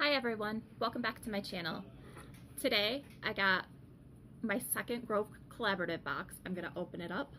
Hi everyone, welcome back to my channel. Today I got my second Grove Collaborative box. I'm going to open it up.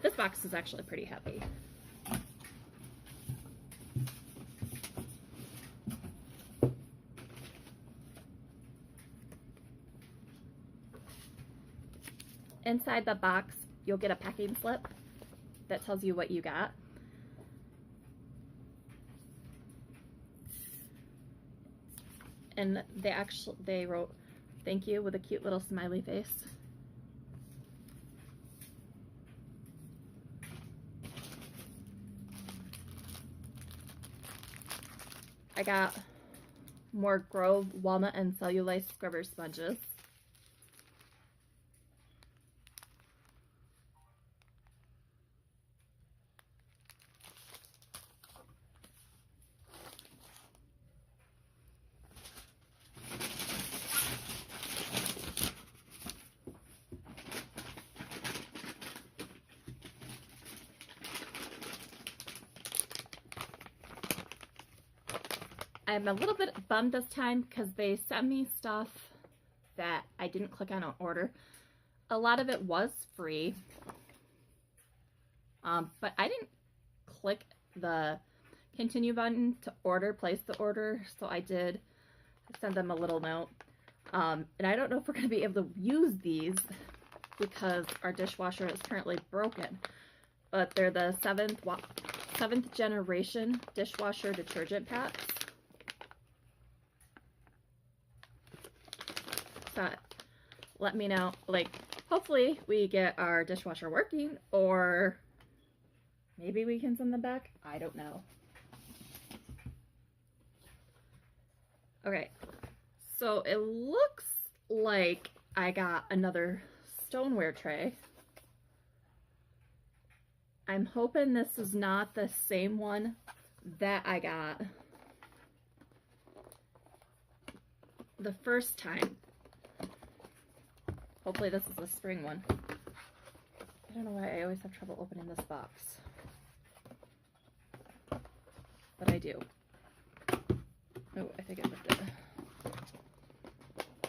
This box is actually pretty heavy. Inside the box, you'll get a packing slip that tells you what you got. And they wrote thank you with a cute little smiley face. I got more Grove walnut and cellulose scrubber sponges. I'm a little bit bummed this time because they sent me stuff that I didn't click on an order. A lot of it was free, but I didn't click the continue button to place the order, so I did send them a little note. And I don't know if we're going to be able to use these because our dishwasher is currently broken, but they're the seventh generation dishwasher detergent packs. Let me know, like, hopefully we get our dishwasher working, or maybe we can send them back. I don't know. Okay, so it looks like I got another stoneware tray. I'm hoping this is not the same one that I got the first time. Hopefully this is the spring one. I don't know why I always have trouble opening this box, but I do. Oh, I think I lifted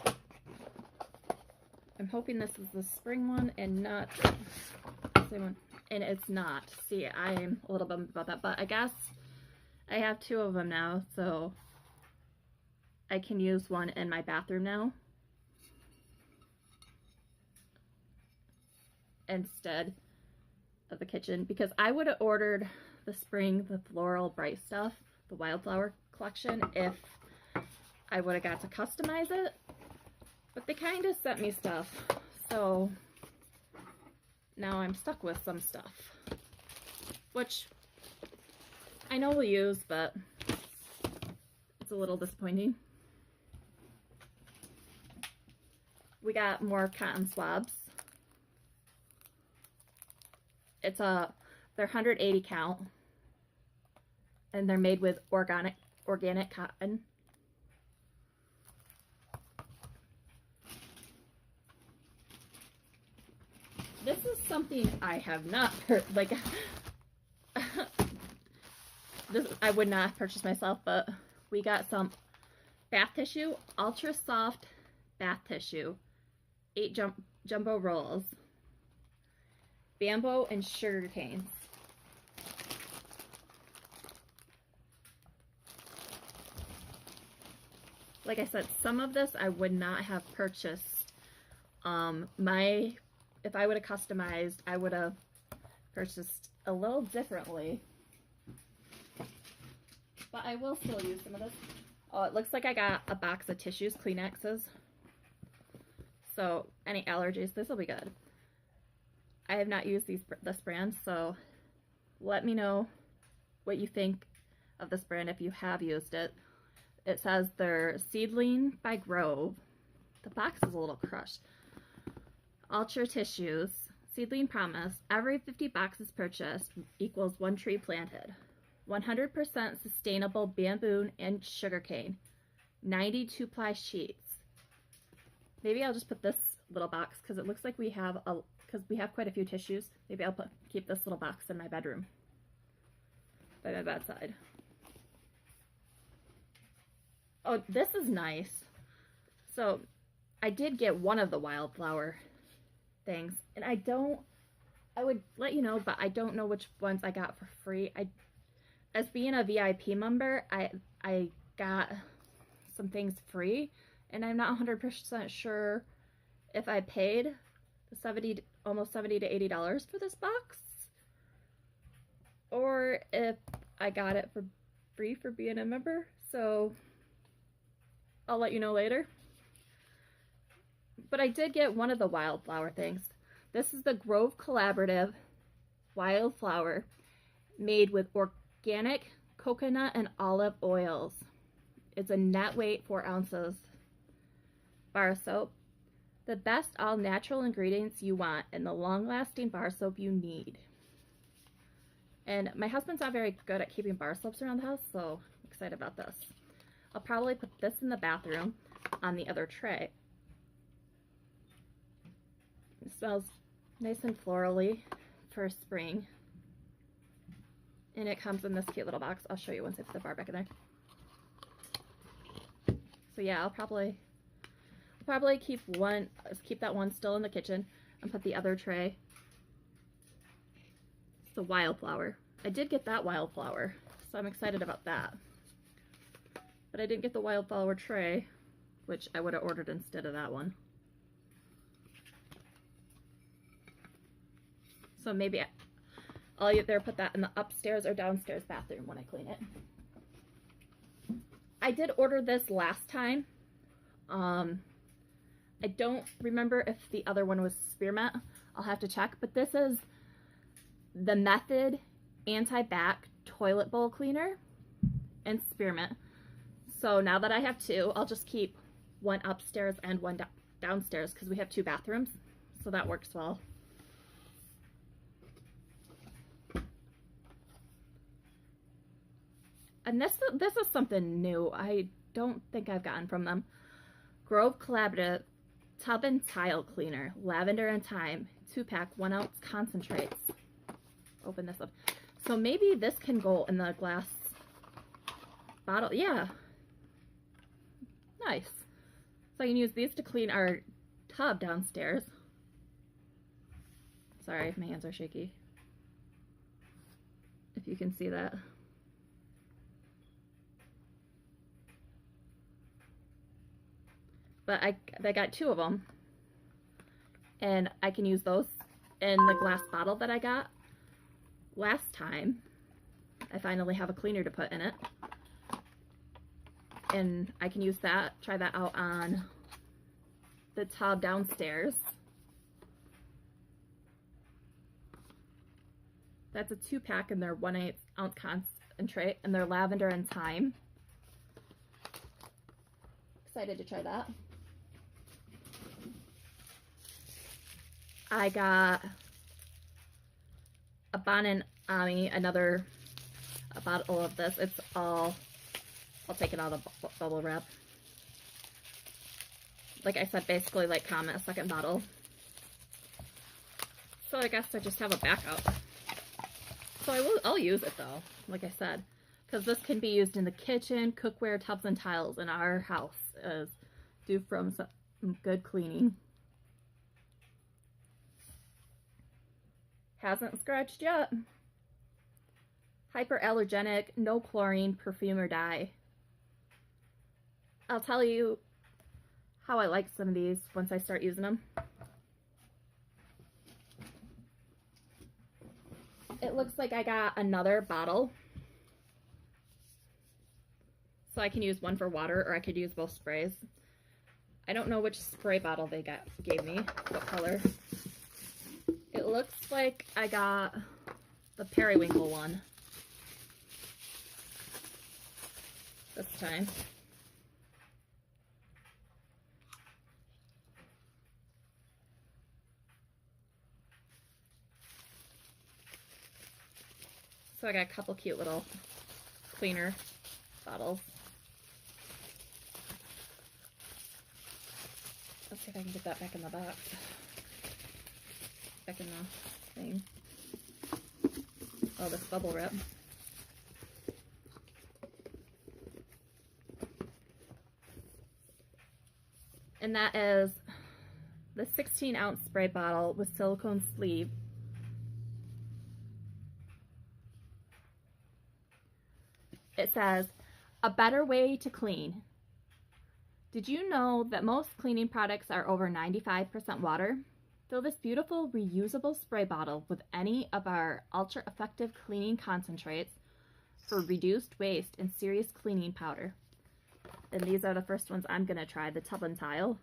it. I'm hoping this is the spring one and not the same one. And it's not. See, I'm a little bummed about that, but I guess I have two of them now, so I can use one in my bathroom now instead of the kitchen, because I would have ordered the floral bright stuff, the wildflower collection, if I would have got to customize it, but they kind of sent me stuff, so now I'm stuck with some stuff, which I know we'll use, but it's a little disappointing. We got more cotton swabs. They're 180 count, and they're made with organic cotton. This is something I have not heard, like, this I would not purchase myself, but we got some bath tissue, ultra soft bath tissue, 8 jumbo rolls, bamboo and sugar canes. Like I said, some of this I would not have purchased. If I would have customized, I would have purchased a little differently. But I will still use some of this. Oh, it looks like I got a box of tissues, Kleenexes. So any allergies, this will be good. I have not used this brand, so let me know what you think of this brand if you have used it. It says they're Seedling by Grove. The box is a little crushed. Ultra Tissues, Seedling Promise. Every 50 boxes purchased equals 1 tree planted. 100% sustainable bamboo and sugarcane. 90 2-ply sheets. Maybe I'll just put this little box because it looks like we have quite a few tissues. Maybe I'll keep this little box in my bedroom by my bedside. Oh, this is nice. So I did get one of the wildflower things, and I would let you know, but I don't know which ones I got for free. As being a VIP member, I got some things free, and I'm not 100% sure if I paid almost $70 to $80 for this box, or if I got it for free for being a member. So I'll let you know later. But I did get one of the wildflower things. This is the Grove Collaborative Wildflower, made with organic coconut and olive oils. It's a net weight 4 ounces bar soap. The best all natural ingredients you want and the long-lasting bar soap you need. And my husband's not very good at keeping bar soaps around the house, so I'm excited about this. I'll probably put this in the bathroom on the other tray. It smells nice and florally for spring. And it comes in this cute little box. I'll show you once I put the bar back in there. So yeah, I'll probably keep that one still in the kitchen and put the other tray. It's the wildflower. I did get that wildflower, so I'm excited about that. But I didn't get the wildflower tray, which I would have ordered instead of that one. So maybe I'll either put that in the upstairs or downstairs bathroom when I clean it. I did order this last time. I don't remember if the other one was spearmint. I'll have to check, but this is the Method Anti-Bac Toilet Bowl Cleaner and spearmint. So now that I have two, I'll just keep one upstairs and one downstairs because we have 2 bathrooms, so that works well. And this is something new. I don't think I've gotten from them. Grove Collaborative Tub and Tile Cleaner, Lavender and Thyme, 2-pack, 1 ounce concentrates. Open this up. So maybe this can go in the glass bottle. Yeah. Nice. So I can use these to clean our tub downstairs. Sorry, my hands are shaky. If you can see that. But I got 2 of them, and I can use those in the glass bottle that I got last time. I finally have a cleaner to put in it, and I can use that, try that out on the tub downstairs. That's a 2-pack, and they're 1/8 ounce concentrate, and they're lavender and thyme. Excited to try that. I got a Bon and Ami, a bottle of this. It's all, I'll take it out of the bubble wrap. Like I said, basically like Comet, a second bottle. So I guess I just have a backup. So I'll use it though, like I said, because this can be used in the kitchen, cookware, tubs, and tiles in our house is due from some good cleaning. Hasn't scratched yet. Hyperallergenic, no chlorine, perfume or dye. I'll tell you how I like some of these once I start using them. It looks like I got another bottle. So I can use one for water, or I could use both sprays. I don't know which spray bottle they gave me, what color. It looks like I got the periwinkle one this time. So I got a couple cute little cleaner bottles. Let's see if I can get that back in the box. Back in the thing. Oh, this bubble wrap. And that is the 16-ounce spray bottle with silicone sleeve. It says, a better way to clean. Did you know that most cleaning products are over 95% water? Fill this beautiful reusable spray bottle with any of our ultra-effective cleaning concentrates for reduced waste and serious cleaning powder. And these are the first ones I'm going to try, the Tub and Tile.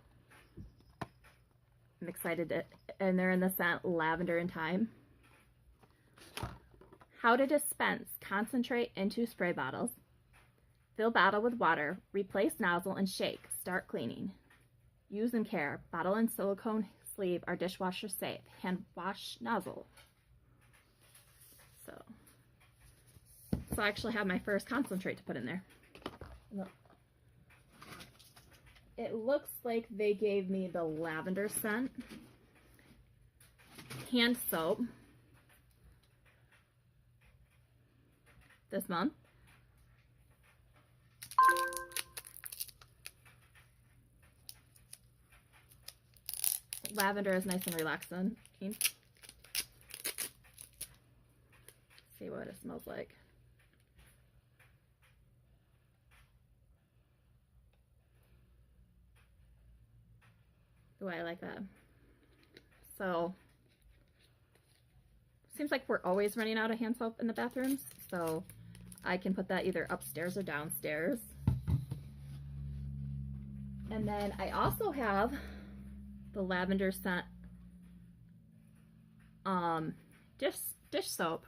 I'm excited to, and they're in the scent Lavender and Thyme. How to dispense concentrate into spray bottles. Fill bottle with water, replace nozzle and shake, start cleaning. Use and care, bottle and silicone sleeve are dishwasher safe, hand wash nozzle. So I actually have my first concentrate to put in there. Look. It looks like they gave me the lavender scent, hand soap this month, lavender is nice and relaxing. See what it smells like. Ooh, I like that. So, seems like we're always running out of hand soap in the bathrooms, so I can put that either upstairs or downstairs. And then I also have the lavender scent dish soap,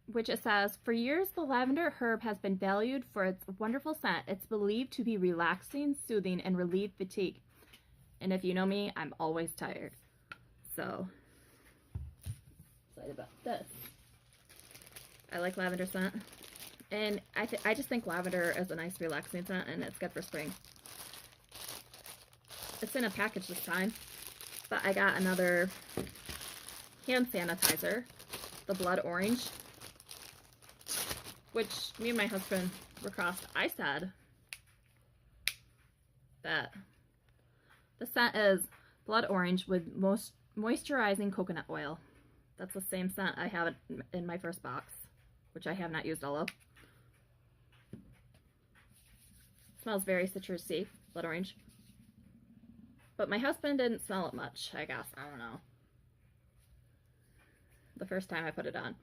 which it says, for years the lavender herb has been valued for its wonderful scent. It's believed to be relaxing, soothing, and relieve fatigue. And if you know me, I'm always tired. So, excited about this. I like lavender scent. And I just think lavender is a nice relaxing scent, and it's good for spring. It's in a package this time. But I got another hand sanitizer, the blood orange, which me and my husband were crossed. I said that the scent is blood orange with moisturizing coconut oil. That's the same scent I have in my first box, which I have not used all of. Smells very citrusy, blood orange. But my husband didn't smell it much, I guess. I don't know. The first time I put it on.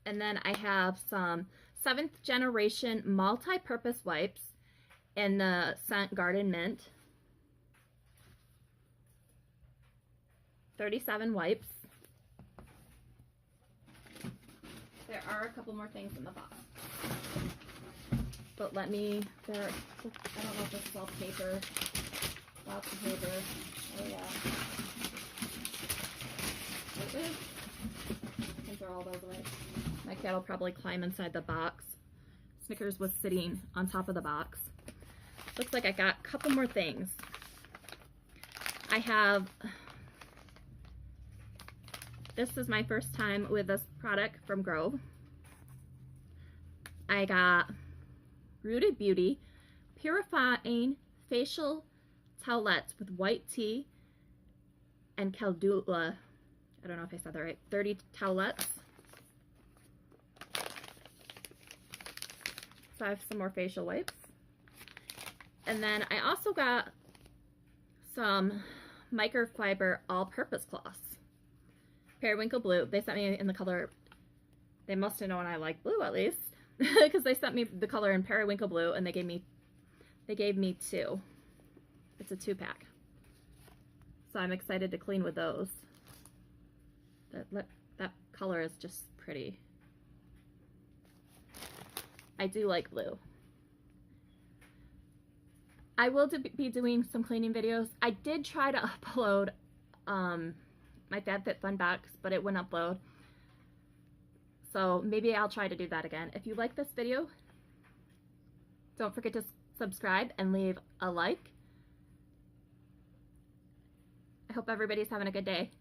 And then I have some 7th generation multi-purpose wipes in the scent Garden Mint. 37 wipes. There are a couple more things in the box. But let me, I don't know if this is all paper. Lots of paper. Oh yeah. I can throw all those away. My cat will probably climb inside the box. Snickers was sitting on top of the box. Looks like I got a couple more things. I have, this is my first time with this product from Grove. I got Rooted Beauty Purifying Facial Towelettes with white tea and calendula. I don't know if I said that right. 30 towelettes. So I have some more facial wipes. And then I also got some microfiber all-purpose cloths. Periwinkle blue. They sent me in the color, they must have known I like blue at least, because they sent me the color in periwinkle blue, and they gave me 2. It's a 2-pack. So I'm excited to clean with those. That color is just pretty. I do like blue. I will be doing some cleaning videos. I did try to upload my FabFitFun box, but it wouldn't upload. So maybe I'll try to do that again. If you like this video, don't forget to subscribe and leave a like. I hope everybody's having a good day.